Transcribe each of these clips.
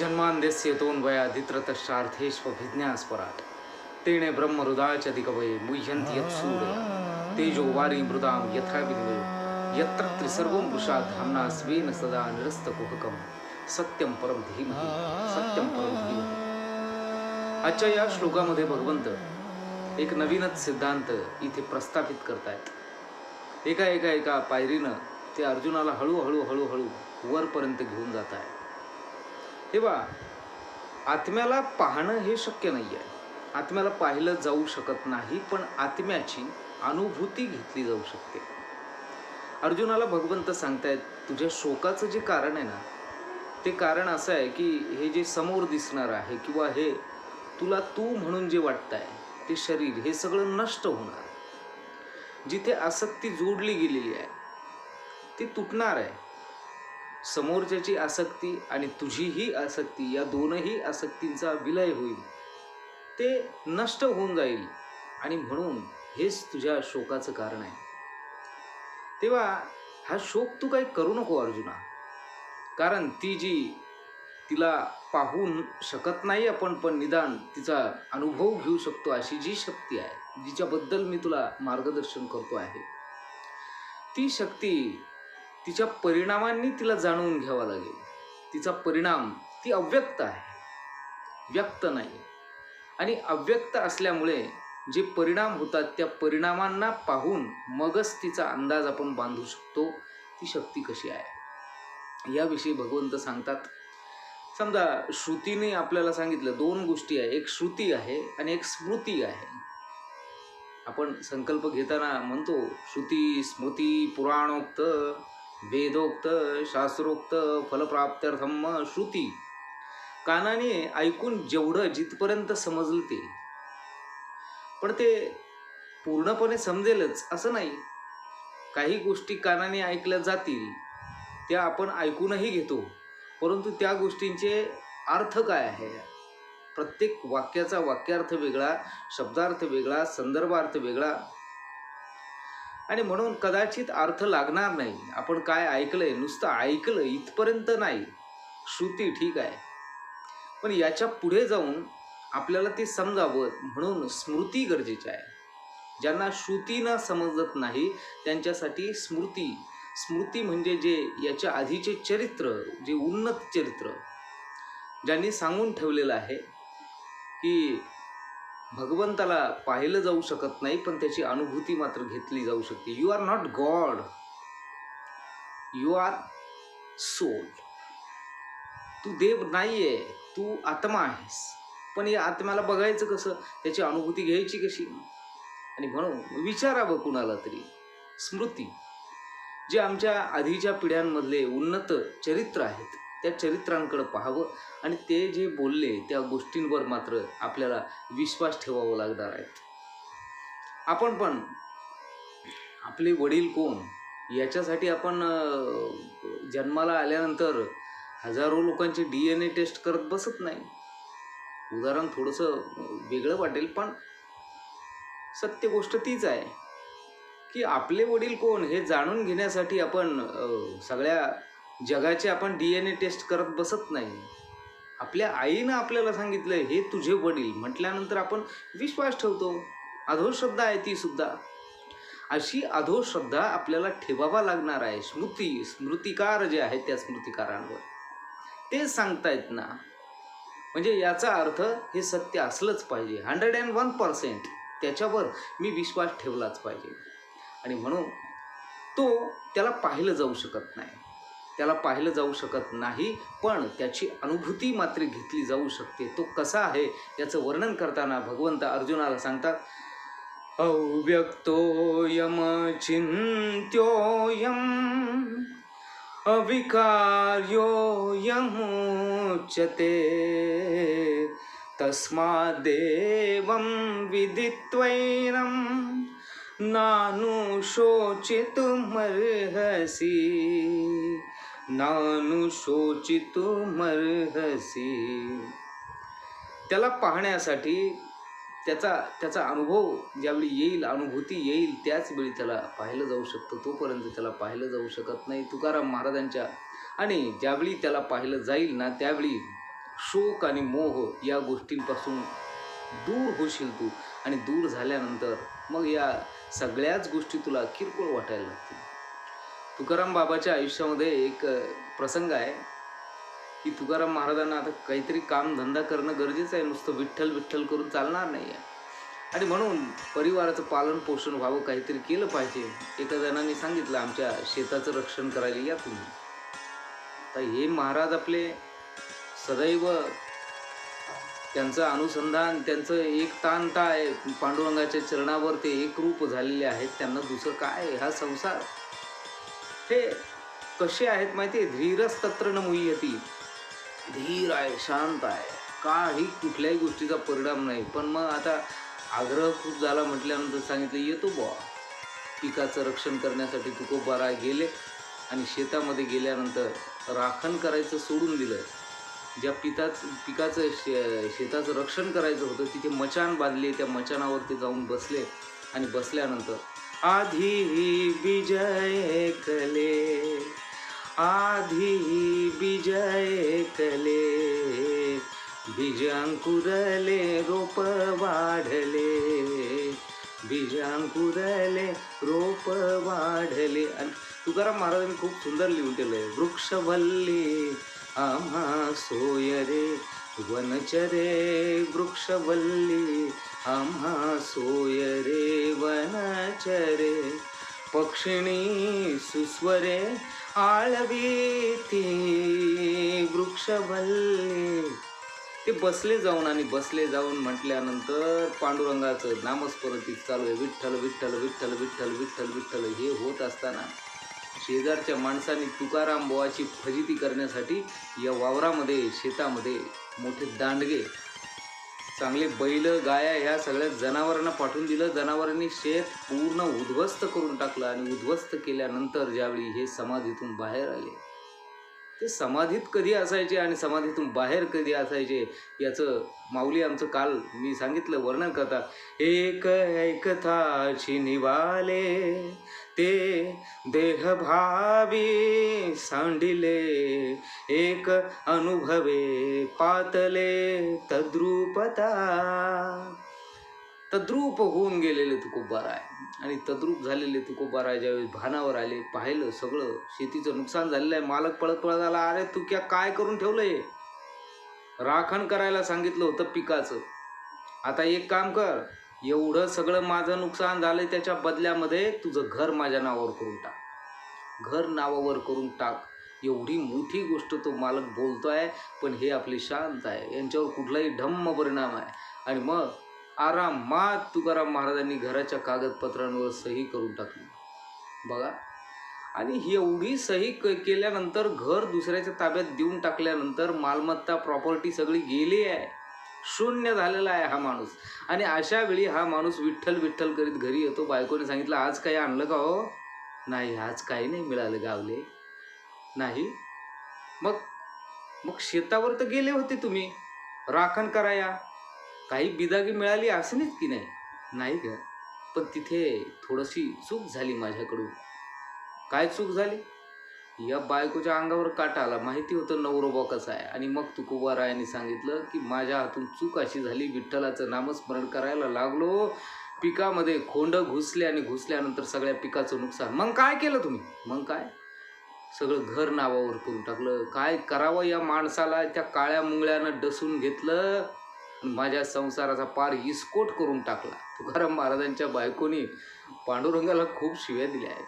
जन्मान्यस्य तोन्वयादित्रतश्चार्थेष्वभिज्ञास्पराट् तेणे ब्रह्महृदाचदिकवये मुह्यन्ति यत्सूरया तेजो वारी मृदां यथा विनिमयो यत्र त्रिसर्वं वृषा धाम्ना स्वेन सदा निरस्तकुहकं सत्यं परम धीमहि सत्यं परम धीमहि. आजच्या या श्लोकामध्ये भगवंत एक नवीनच सिद्धांत इथे प्रस्थापित करतायत. एका पायरीनं ते अर्जुनाला हळूहळू वरपर्यंत घेऊन जात आहे. तेव्हा आत्म्याला पाहणं हे शक्य नाही आहे, आत्म्याला पाहिलं जाऊ शकत नाही, पण आत्म्याची अनुभूती घेतली जाऊ शकते. अर्जुनाला भगवंत सांगतायत तुझ्या शोकाचं जे कारण आहे ना, ते कारण असं आहे की हे जे समोर दिसणार आहे किंवा हे तुला तू म्हणून जे वाटतंय ते शरीर हे सगळं नष्ट होणार. जिथे आसक्ती जोडली गेलेली आहे ती तुटणार आहे. समोरच्याची आसक्ती आणि तुझीही आसक्ती, या दोनही आसक्तींचा विलय होईल, ते नष्ट होऊन जाईल आणि म्हणून हेच तुझ्या शोकाचं कारण आहे. तेव्हा हा शोक तू काही करू नको अर्जुना, कारण ती जी तिला पाहून शकत नाही आपण, पण निदान तिचा अनुभव घेऊ शकतो अशी जी शक्ती आहे, जिच्याबद्दल मी तुला मार्गदर्शन करतो आहे, ती शक्ती तिच्या परिणामांनी तिला जाणून घ्यावा लागेल. तिचा परिणाम ती अव्यक्त आहे, व्यक्त नाही. आणि अव्यक्त असल्यामुळे जे परिणाम होतात त्या परिणामांना पाहून मगच तिचा अंदाज आपण बांधू शकतो ती शक्ती कशी आहे याविषयी भगवंत सांगतात. समजा श्रुतीने आपल्याला सांगितलं दोन गोष्टी आहे, एक श्रुती आहे आणि एक स्मृती आहे. आपण संकल्प घेताना म्हणतो श्रुती स्मृती पुराणोक्त वेदोक्त शास्त्रोक्त फलप्राप्त्यर्थम श्रुती. कानाने ऐकून जेवढं जिथपर्यंत समजलं ते, पण ते पूर्णपणे समजेलच असं नाही. काही गोष्टी कानाने ऐकल्या जातील, त्या आपण ऐकूनही घेतो, परंतु त्या गोष्टींचे अर्थ काय आहे, प्रत्येक वाक्याचा वाक्यार्थ वेगळा, शब्दार्थ वेगळा, संदर्भार्थ वेगळा, आणि म्हणून कदाचित अर्थ लागणार नाही. आपण काय ऐकलंय, नुसतं ऐकलं इथपर्यंत नाही, श्रुती ठीक आहे, पण याच्या पुढे जाऊन आपल्याला ते समजावं म्हणून स्मृती गरजेची आहे. ज्यांना श्रुती न समजत नाही त्यांच्यासाठी स्मृती. स्मृती म्हणजे जे याच्या आधीचे चरित्र, जे उन्नत चरित्र, ज्यांनी सांगून ठेवलेलं आहे की भगवंताला पाहिलं जाऊ शकत नाही, पण त्याची अनुभूती मात्र घेतली जाऊ शकते. You are not god, you are soul. तू देव नाहीये, तू आत्मा आहेस. पण या आत्म्याला बघायचं कसं, त्याची अनुभूती घ्यायची कशी? आणि म्हणून विचारावं कुणाला तरी. स्मृती जे आमच्या आधीच्या पिढ्यांमधले उन्नत चरित्र आहेत त्या चरित्रांकडे पाहावं आणि ते जे बोलले त्या गोष्टींवर मात्र आपल्याला विश्वास ठेवावा लागणार आहे. आपण पण आपले वडील कोण याच्यासाठी आपण जन्माला आल्यानंतर हजारो लोकांची DNA टेस्ट करत बसत नाही. उदाहरण थोडंसं वेगळं वाटेल, पण सत्य गोष्ट तीच आहे की आपले वडील कोण हे जाणून घेण्यासाठी आपण सगळ्या जगाचे आपण DNA टेस्ट करत बसत नाही. आपल्या आईनं आपल्याला सांगितलं हे तुझे वडील म्हटल्यानंतर आपण विश्वास ठेवतो. अधोश्रद्धा आहे ती सुद्धा. अशी अधोश्रद्धा आपल्याला ठेवावा लागणार आहे. स्मृतिकार जे आहेत त्या स्मृतिकारांवर तेच सांगतायत ना. म्हणजे याचा अर्थ हे सत्य असलंच पाहिजे, 101%. त्याच्यावर मी विश्वास ठेवलाच पाहिजे. आणि म्हणून त्याला पाहिलं जाऊ शकत नाही, त्याला पाहिलं जाऊ शकत नाही, पण त्याची अनुभूती मात्र घेतली जाऊ शकते. तो कसा आहे याचं वर्णन करताना भगवंत अर्जुनाला सांगतात, अव्यक्तोयम चिन्त्योयम अविकार्योयमुच्यते तस्मादेवं विदित्वैनं नानुशोचितुमर्हसि नानुशोचितुमर्हसि. त्याला पाहण्यासाठी त्याचा अनुभव ज्यावेळी येईल, अनुभूती येईल, त्याच वेळी त्याला पाहिलं जाऊ शकतं. तोपर्यंत त्याला पाहिलं जाऊ शकत नाही. तुकाराम महाराजांच्या आणि ज्यावेळी त्याला पाहिलं जाईल ना त्यावेळी शोक आणि मोह या गोष्टींपासून दूर होशील तू. आणि दूर झाल्यानंतर मग या सगळ्याच गोष्टी तुला किरकोळ वाटायला लागतील. तुकाराम बाबाच्या आयुष्यामध्ये एक प्रसंग आहे की तुकाराम महाराजांना आता काहीतरी कामधंदा करणं गरजेचं आहे. नुसतं विठ्ठल विठ्ठल करून चालणार नाही आहे. आणि म्हणून परिवाराचं पालन पोषण व्हावं, काहीतरी केलं पाहिजे. एका जणांनी सांगितलं, आमच्या शेताचं रक्षण करायला या तुम्ही. तर हे महाराज आपले सदैव त्यांचं अनुसंधान, त्यांचं एक ताणता आहे पांडुरंगाच्या चरणावर, ते एकरूप झालेले आहेत. त्यांना दुसरं काय, हा संसार हे कसे आहेत माहिती आहे? धीरस्तत्र न मुह्यती. धीर आहे, शांत आहे, काही कुठल्याही गोष्टीचा परिणाम नाही. पण मग आता आग्रह खूप झाला म्हटल्यानंतर सांगितलं, येतो बुवा. पिकाचं रक्षण करण्यासाठी तुकोबाराय गेले आणि शेतामध्ये गेल्यानंतर राखण करायचं सोडून दिलं. ज्या पिकाचं शेताचं रक्षण करायचं होतं तिथे मचाण बांधले. त्या मचाणावर ते जाऊन बसले आणि बसल्यानंतर आधी विजय कले, आधी विजय कले, बीज अंकुरले रोप वाढले, बीज अंकुरले रोप वाढले. आणि तुकाराम महाराजांनी खूप सुंदर लिहून केलंय, वृक्षवल्ली आम्हा सोय रे, वनचरे वृक्षवल्ली आम्हा सोय रे, वनचरे पक्षिणी सुस्वरे आळवीती वृक्षवल्ली. ते बसले जाऊन आणि बसले जाऊन म्हटल्यानंतर पांडुरंगाचं नामस्मरणीत चालू आहे, विठ्ठल विठ्ठल विठ्ठल विठ्ठल विठ्ठल विठ्ठल. हे होत असताना शेजारच्या माणसांनी तुकाराम बुवाची फजिती करण्यासाठी या वावरामध्ये, शेतामध्ये मोठे दांडगे, चांगले बैल गाया ह्या सगळ्या जनावरांना पाठवून दिलं. जनावरांनी शेत पूर्ण उद्ध्वस्त करून टाकलं. आणि उद्ध्वस्त केल्यानंतर ज्यावेळी हे समाधीतून बाहेर आले, ते समाधीत कधी असायचे आणि समाधीतून बाहेर कधी असायचे याचं माऊली आमचं काल मी सांगितलं, वर्णन करता. एक ऐकताची निवाले ते देहभावी सांडिले, एक अनुभवे पातले तद्रूपता. तद्रूप होऊन गेलेले तुकोबाराय आणि तद्रूप झालेले तुकोबाराय ज्यावेळी भानावर आले, पाहिलं सगळं शेतीचं नुकसान झालेलं आहे. मालक पळत पळत आला, अरे तू काय करून ठेवलंय? राखण करायला सांगितलं होतं पिकाचं. आता एक काम कर, एवढं सगळं माझं नुकसान झालंय, त्याच्या बदल्यामध्ये तुझं घर माझ्या नावावर करून टाक, घर नावावर करून टाक. एवढी मोठी गोष्ट तो मालक बोलतोय, पण हे आपले शांत आहे, यांच्यावर कुठलाही धम्म परिणाम आहे. आणि मग आरामात तुकाराम महाराजांनी घराच्या कागदपत्रांवर सही करून टाकली बघा. आणि ही एवढी सही केल्यानंतर, घर दुसऱ्याच्या ताब्यात देऊन टाकल्यानंतर मालमत्ता प्रॉपर्टी सगळी गेली आहे, शून्य झालेला आहे हा माणूस. आणि अशा वेळी हा माणूस विठ्ठल विठ्ठल करीत घरी येतो. बायकोने सांगितलं, आज काही आणलं का हो? नाही, आज काही नाही मिळालं गावले. नाही. मग शेतावर तर गेले होते तुम्ही राखण कराया, काही बिदागी मिळाली असेलच की नाही? नाही ग, पण तिथे थोडीशी चूक झाली माझ्याकडून. काय चूक झाली? या बायकोच्या अंगावर काटा आला. माहिती होतं नवरोबा कसा आहे. आणि मग तुकोबारायांनी सांगितलं की माझ्या हातून चूक अशी झाली, विठ्ठलाचं नामस्मरण करायला लागलो, पिकामध्ये खोंड घुसले आणि घुसल्यानंतर सगळ्या पिकाचं नुकसान. मग काय केलं तुम्ही? मग काय, सगळं घर नावावर करून टाकलं. काय करावं या माणसाला? त्या काळ्या मुंगळ्यानं डसून घेतलं, माझ्या संसाराचा पार इस्कोट करून टाकला. तुकाराम महाराजांच्या बायकोनी पांडुरंगाला खूप शिव्या दिल्या आहेत.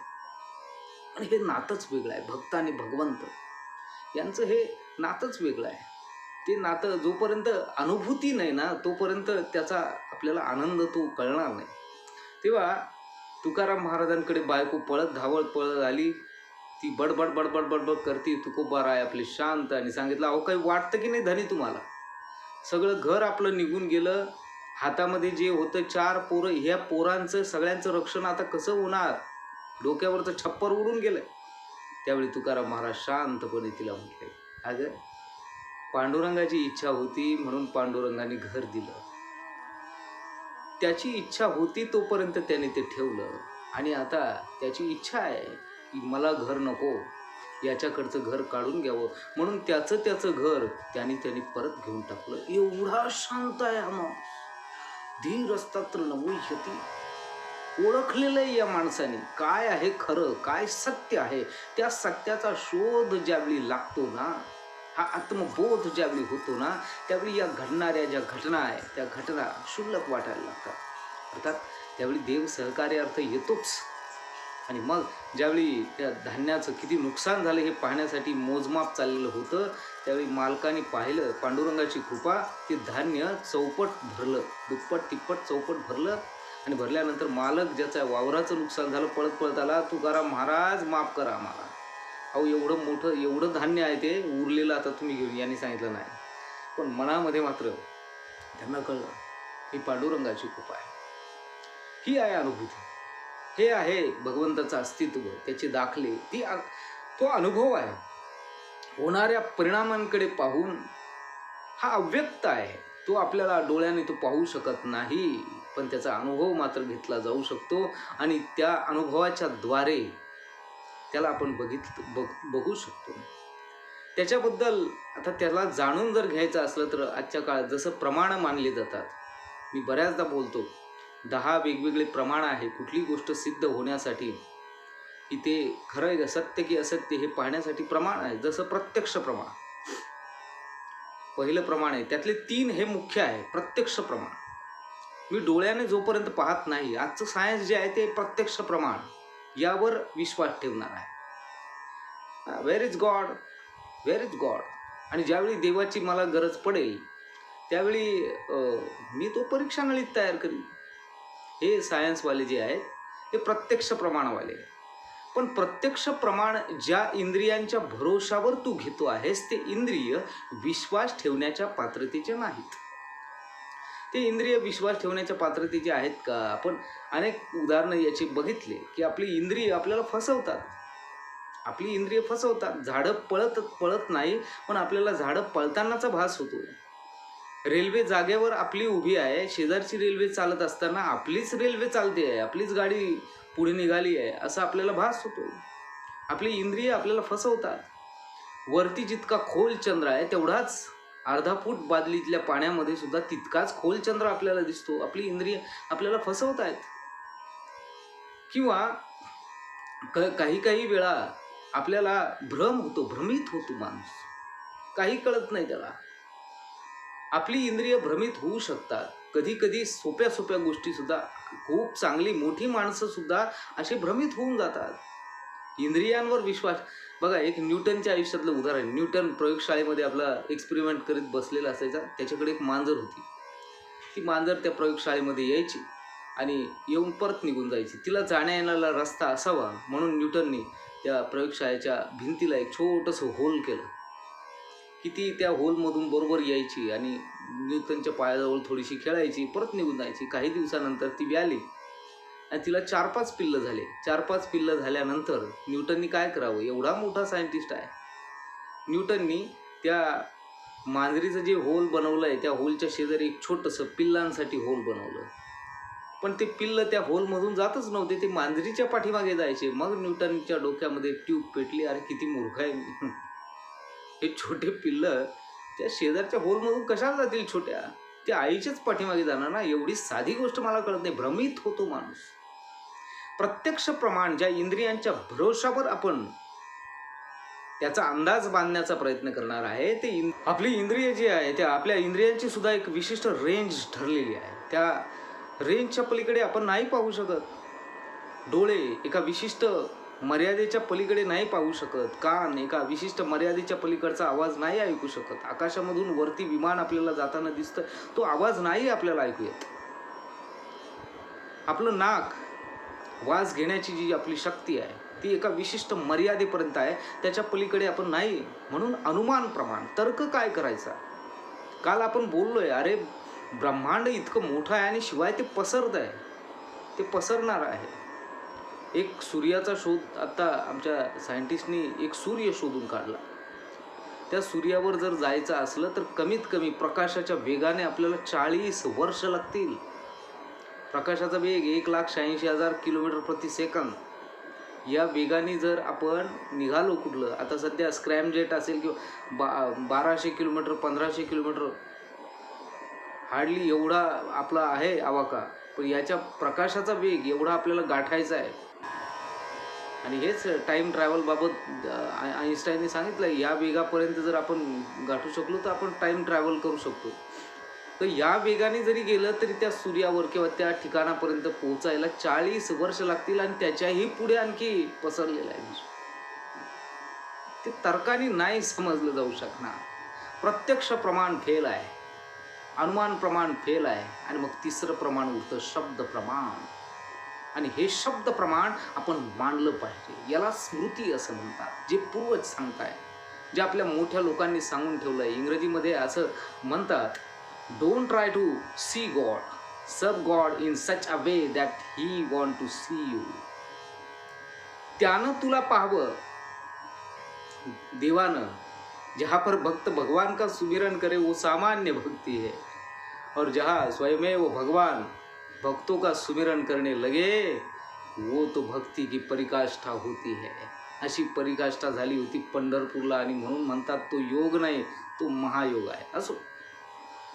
आणि हे नातंच वेगळं आहे. भक्त आणि भगवंत यांचं हे नातंच वेगळं आहे. ते नातं जोपर्यंत अनुभूती नाही ना, तोपर्यंत त्याचा आपल्याला आनंद तो कळणार नाही. तेव्हा तुकाराम महाराजांकडे बायको धावत पळत आली. ती बडबड बडबड बडबड करते. तुकोबाराय आपले शांत आणि सांगितलं, अहो काही वाटतं की नाही धनी तुम्हाला? सगळं घर आपलं निघून गेलं, हातामध्ये जे होतं 4 पोरं, ह्या पोरांचं सगळ्यांचं रक्षण आता कसं होणार? डोक्यावरचं छप्पर उडून गेलं. त्यावेळी तुकाराम महाराज शांतपणे तिला म्हटले, अगं पांडुरंगाची इच्छा होती म्हणून पांडुरंगाने घर दिलं. त्याची इच्छा होती तोपर्यंत त्याने ते ठेवलं. आणि आता त्याची इच्छा आहे की मला घर नको, याच्याकडचं घर काढून घ्यावं, म्हणून त्याचं घर त्यांनी परत घेऊन टाकलं. एवढा शांत आहे हा माणूस. धीर असतात नमुह्यती. ओळखलेलं आहे या माणसाने काय आहे खरं, काय सत्य आहे. त्या सत्याचा शोध ज्यावेळी लागतो ना, हा आत्मबोध ज्यावेळी होतो ना, त्यावेळी या घडणाऱ्या ज्या घटना आहे त्या घटना क्षुल्लक वाटायला लागतात. अर्थात त्यावेळी देव सहकार्यार्थ येतोच. आणि मग ज्यावेळी त्या धान्याचं किती नुकसान झालं हे पाहण्यासाठी मोजमाप चाललेलं होतं, त्यावेळी मालकाने पाहिलं, पांडुरंगाची कृपा, ते धान्य चौपट भरलं, दुप्पट तिप्पट चौपट भरलं. आणि भरल्यानंतर मालक ज्याच्या वावराचं नुकसान झालं पळत पळत आला, तुकाराम महाराज माफ करा आम्हाला, अहो एवढं मोठं एवढं धान्य आहे ते उरलेलं आता तुम्ही घेऊन, यांनी सांगितलं नाही. पण मनामध्ये मात्र त्यांना कळलं ही पांडुरंगाची कृपा आहे, ही आहे अनुभूती, हे आहे भगवंताचं अस्तित्व, त्याचे दाखले, तो अनुभव आहे. होणाऱ्या परिणामांकडे पाहून हा अव्यक्त आहे, तो आपल्याला डोळ्याने तो पाहू शकत नाही, पण त्याचा अनुभव मात्र घेतला जाऊ शकतो. आणि त्या अनुभवाच्या द्वारे त्याला आपण बघू शकतो. त्याच्याबद्दल आता त्याला जाणून जर घ्यायचं असलं तर आजच्या काळात जसं प्रमाण मानले जातात, मी बऱ्याचदा बोलतो 10 वेगवेगळे प्रमाण आहे कुठली गोष्ट सिद्ध होण्यासाठी, की ते खरं आहे सत्य की असत्य हे पाहण्यासाठी प्रमाण आहे. जसं प्रत्यक्ष प्रमाण पहिलं प्रमाण आहे, त्यातले 3 हे मुख्य आहे. प्रत्यक्ष प्रमाण, मी डोळ्याने जोपर्यंत पाहत नाही, आजचं सायन्स जे आहे ते प्रत्यक्ष प्रमाण यावर विश्वास ठेवणार आहे. Where is God, where is God. आणि ज्यावेळी देवाची मला गरज पडेल त्यावेळी मी तो परीक्षा नळीत तयार करीन. हे सायन्सवाले जे आहेत हे प्रत्यक्ष प्रमाणवाले. पण प्रत्यक्ष प्रमाण ज्या इंद्रियांच्या भरोशावर तू घेतो आहेस ते इंद्रिय विश्वास ठेवण्याच्या पात्रतेचे नाहीत. ते इंद्रिय विश्वास ठेवण्याच्या पात्रतेचे आहेत का? आपण अनेक उदाहरणं याची बघितले की आपली इंद्रिय आपल्याला फसवतात. आपली इंद्रिय फसवतात. झाडं पळत नाही, पण आपल्याला झाडं पळतानाचा भास होतो. रेल्वे जागेवर आपली उभी आहे, शेजारची रेल्वे चालत असताना आपलीच रेल्वे चालते आहे, आपलीच गाडी पुढे निघाली आहे असं आपल्याला भास होतो. आपली इंद्रिय आपल्याला फसवतात. वरती जितका खोल चंद्र आहे तेवढाच अर्धा फूट बादलीतल्या पाण्यामध्ये सुद्धा तितकाच खोल चंद्र आपल्याला दिसतो. आपली इंद्रिय आपल्याला फसवत आहेत. किंवा काही वेळा आपल्याला भ्रम होतो, भ्रमित होतो माणूस, काही कळत नाही त्याला. आपली इंद्रिय भ्रमित होऊ शकतात. कधी सोप्या गोष्टी सुद्धा, खूप चांगली मोठी माणसं सुद्धा असे भ्रमित होऊन जातात. इंद्रियांवर विश्वास बघा, एक न्यूटनच्या आयुष्यातलं उदाहरण. न्यूटन प्रयोगशाळेमध्ये आपला एक्सपेरिमेंट करीत बसलेला असायचा. त्याच्याकडे एक मांजर होती. ती मांजर त्या प्रयोगशाळेमध्ये यायची आणि येऊन परत निघून जायची. तिला जाण्या येण्याला रस्ता असावा म्हणून न्यूटनने त्या प्रयोगशाळेच्या भिंतीला एक छोटंसं होल केलं की ती त्या होलमधून बरोबर यायची आणि न्यूटनच्या पायाजवळ थोडीशी खेळायची, परत निघून जायची. काही दिवसानंतर ती व्याली आणि तिला 4-5 पिल्लं झाले. 4-5 पिल्लं झाल्यानंतर न्यूटननी काय करावं? एवढा मोठा सायंटिस्ट आहे. न्यूटननी त्या मांजरीचं जे होल बनवलं आहे त्या होलच्या शेजारी एक छोटंसं पिल्लांसाठी होल बनवलं. पण ते पिल्लं त्या होलमधून जातच नव्हते, ते मांजरीच्या पाठीमागे जायचे. मग न्यूटनच्या डोक्यामध्ये ट्यूब पेटली, अरे किती मूर्ख आहे मी. हे छोटे पिल्लं त्या शेजारच्या होलमधून कशाला जातील छोट्या? ते आईच्याच पाठीमागे जाणार ना. एवढी साधी गोष्ट मला कळत नाही. भ्रमित होतो माणूस. प्रत्यक्ष प्रमाण ज्या इंद्रियांच्या भरोशावर आपण त्याचा अंदाज बांधण्याचा प्रयत्न करणार आहे, ते आपली इंद्रिय जी आहे त्या आपल्या इंद्रियांची सुद्धा एक विशिष्ट रेंज ठरलेली आहे. त्या रेंजच्या पलीकडे आपण नाही पाहू शकत. डोळे एका विशिष्ट मर्यादेच्या पलीकडे नाही पाहू शकत. कान एका विशिष्ट मर्यादेच्या पलीकडचा आवाज नाही ऐकू शकत. आकाशामधून वरती विमान आपल्याला जाताना दिसतं, तो आवाज नाही आपल्याला ऐकू येत. आपलं नाक वास घेण्याची जी आपली शक्ती आहे ती एका विशिष्ट मर्यादेपर्यंत आहे, त्याच्या पलीकडे आपण नाही. म्हणून अनुमान प्रमाण, तर्क काय करायचा? काल आपण बोललोय, अरे ब्रह्मांड इतकं मोठं आहे आणि शिवाय ते पसरत आहे, ते पसरणार आहे. एक सूर्याचा शोध आता आमच्या सायंटिस्टनी एक सूर्य शोधून काढला. त्या सूर्यावर जर जायचं असलं तर कमीत कमी प्रकाशाच्या वेगाने आपल्याला 40 वर्ष लागतील. प्रकाशाचा वेग 1,86,000 किलोमीटर प्रति सेकंद. या वेगाने जर आपण निघालो कुठलं, आता सध्या स्क्रॅम जेट असेल किंवा 1200 किलोमीटर 1500 किलोमीटर हार्डली एवढा आपला आहे आवाका, पण याच्या प्रकाशाचा वेग एवढा आपल्याला गाठायचा आहे. आणि हेच टाईम ट्रॅव्हलबाबत आईन्स्टाईनने सांगितलं, या वेगापर्यंत जर आपण गाठू शकलो तर आपण टाईम ट्रॅव्हल करू शकतो. तर या वेगाने जरी गेलं तरी त्या सूर्यावर किंवा त्या ठिकाणापर्यंत पोहोचायला 40 वर्ष लागतील आणि त्याच्याही पुढे आणखी पसरलेलं आहे. ते तर्काने नाही समजलं जाऊ शकणार. प्रत्यक्ष प्रमाण फेल आहे, अनुमान प्रमाण फेल आहे, आणि मग तिसरं प्रमाण उरतं शब्द प्रमाण. आणि हे शब्द प्रमाण आपण मानलं पाहिजे. याला स्मृती असं म्हणतात, जे पूर्वज सांगताय, जे आपल्या मोठ्या लोकांनी सांगून ठेवलंय. इंग्रजीमध्ये असं म्हणतात, don't try to see God, serve God in such a way that he want to see you. त्यानं तुला पाहावं, देवानं. जहाँ पर भक्त भगवान का सुमिरन करे वो सामान्य भक्ति है, और जहाँ स्वयमेव भगवान भक्तों का सुमिरन करने लगे वो तो भक्ती की परिकाष्ठा होती है. अशी परिकाष्ठा झाली होती पंढरपूरला, आणि म्हणून म्हणतात तो योग नाही, तो महायोग आहे. असो,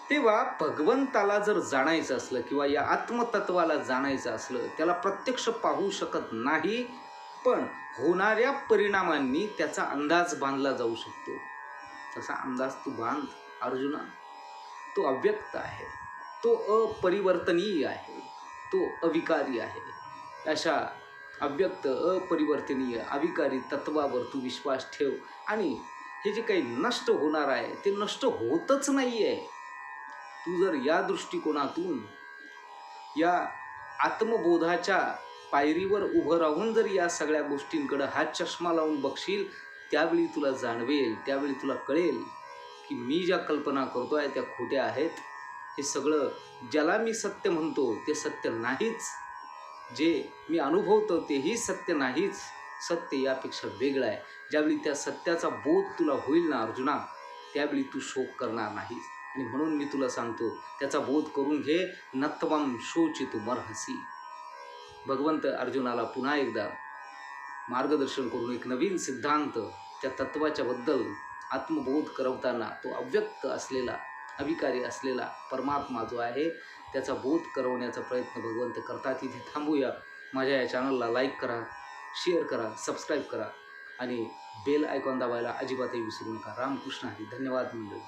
तेव्हा भगवंताला जर जाणायचं असलं किंवा या आत्मतत्वाला जाणायचं असलं, त्याला प्रत्यक्ष पाहू शकत नाही, पण होणाऱ्या परिणामांनी त्याचा अंदाज बांधला जाऊ शकतो. तसा अंदाज तू बांध अर्जुना. तो अव्यक्त आहे, तो अपरिवर्तनीय आहे, तो अविकारी आहे. अशा अव्यक्त, अपरिवर्तनीय, अविकारी तत्वावर तू विश्वास ठेव. आणि हे जे काही नष्ट होणार आहे ते नष्ट होतच नाही आहे. तू जर या दृष्टिकोनातून, या आत्मबोधाच्या पायरीवर उभं राहून जर या सगळ्या गोष्टींकडे हा चष्मा लावून बघशील, त्यावेळी तुला जाणवेल, त्यावेळी तुला कळेल की मी ज्या कल्पना करतोय त्या खोट्या आहेत. हे सगळं ज्याला मी सत्य म्हणतो ते सत्य नाहीच, जे मी अनुभवतो तेही सत्य नाहीच. सत्य यापेक्षा वेगळं आहे. ज्यावेळी त्या सत्याचा बोध तुला होईल ना अर्जुना, त्यावेळी तू शोक करणार नाहीस. आणि म्हणून मी तुला सांगतो, त्याचा बोध करून घे. नत्वम शोचितुमर्हसि. भगवंत अर्जुनाला पुन्हा एकदा मार्गदर्शन करून एक नवीन सिद्धांत, त्या तत्वाच्या बद्दल आत्मबोध करवताना तो अव्यक्त असलेला, अविकारी असलेला परमात्मा जो आहे त्याचा बोध करवण्याचा प्रयत्न भगवंत करतात. इथे थांबूया. माझ्या या चॅनलला लाईक करा, शेअर करा, सबस्क्राईब करा, आणि बेल आयकॉन दाबायला अजिबातही विसरू नका. रामकृष्ण हरी. धन्यवाद मंडळी.